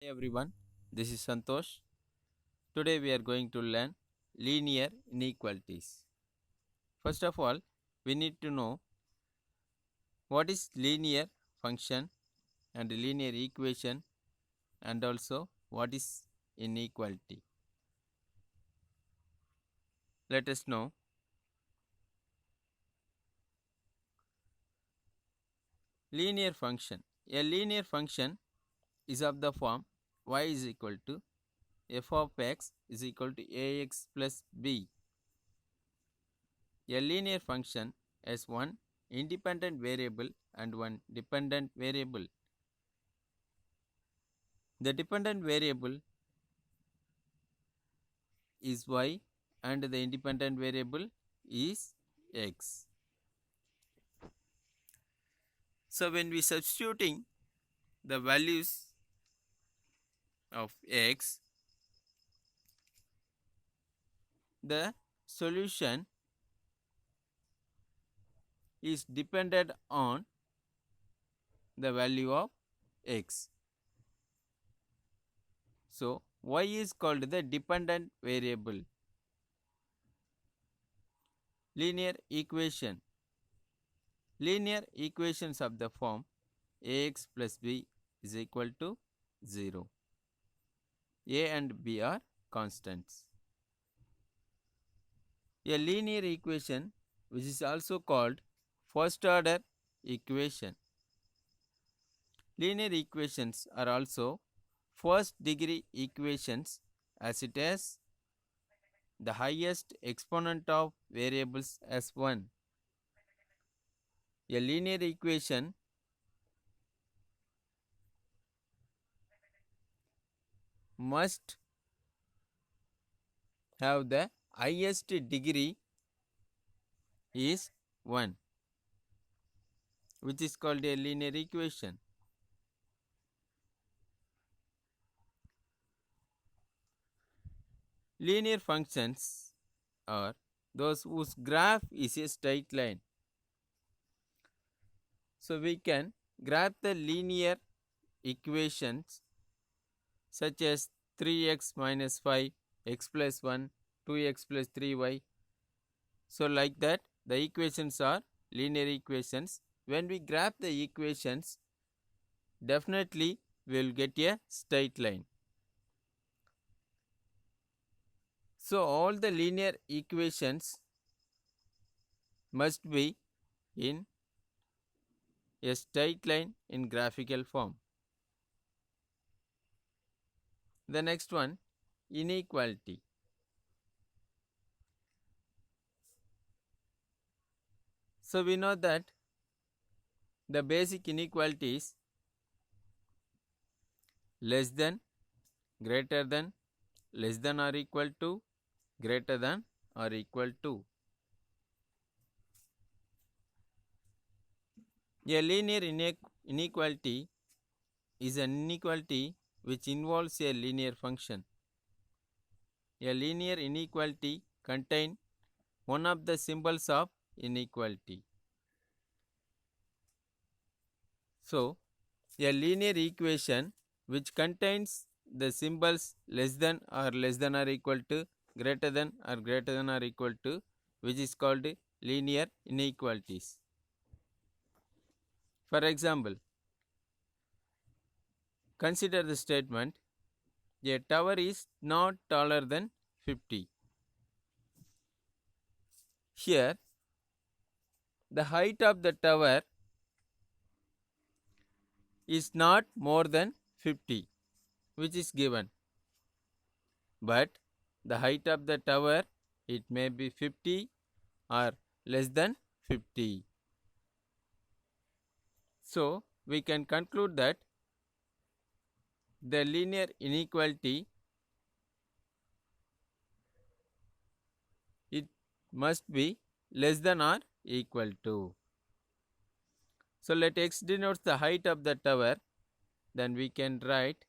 Hey everyone, this is Santosh. Today we are going to learn linear inequalities. First of all, we need to know what is linear function and linear equation and also what is inequality. Let us know linear function. A linear function is of the form y is equal to f of x is equal to ax plus b. A linear function has one independent variable and one dependent variable. The dependent variable is y and the independent variable is x. So when we substituting the values of x, the solution is dependent on the value of x. So y is called the dependent variable. Linear equation. Linear equations of the form ax plus b is equal to 0. A and b are constants. A linear equation, which is also called first order equation. Linear equations are also first degree equations as it has the highest exponent of variables as 1. A linear equation must have the highest degree is 1, which is called a linear equation. Linear functions are those whose graph is a straight line. So we can graph the linear equations such as 3x minus 5, x plus 1, 2x plus 3y. So like that the equations are linear equations. When we graph the equations, definitely we will get a straight line. So all the linear equations must be in a straight line in graphical form. The next one, inequality. So we know that the basic inequality is less than, greater than, less than or equal to, greater than or equal to. A linear inequality is an inequality which involves a linear function. A linear inequality contains one of the symbols of inequality. So, a linear equation which contains the symbols less than or equal to, greater than or equal to, which is called linear inequalities. For example, consider the statement a tower is not taller than 50. Here, the height of the tower is not more than 50, which is given. But the height of the tower, it may be 50 or less than 50. So, we can conclude that the linear inequality, it must be less than or equal to. So, let x denotes the height of the tower, then we can write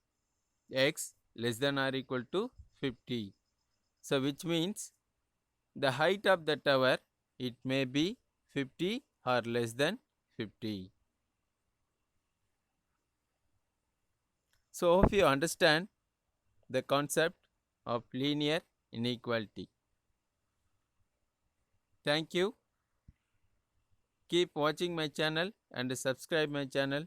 x less than or equal to 50. So, which means the height of the tower, it may be 50 or less than 50. So hope you understand the concept of linear inequality. Thank you. Keep watching my channel and subscribe my channel.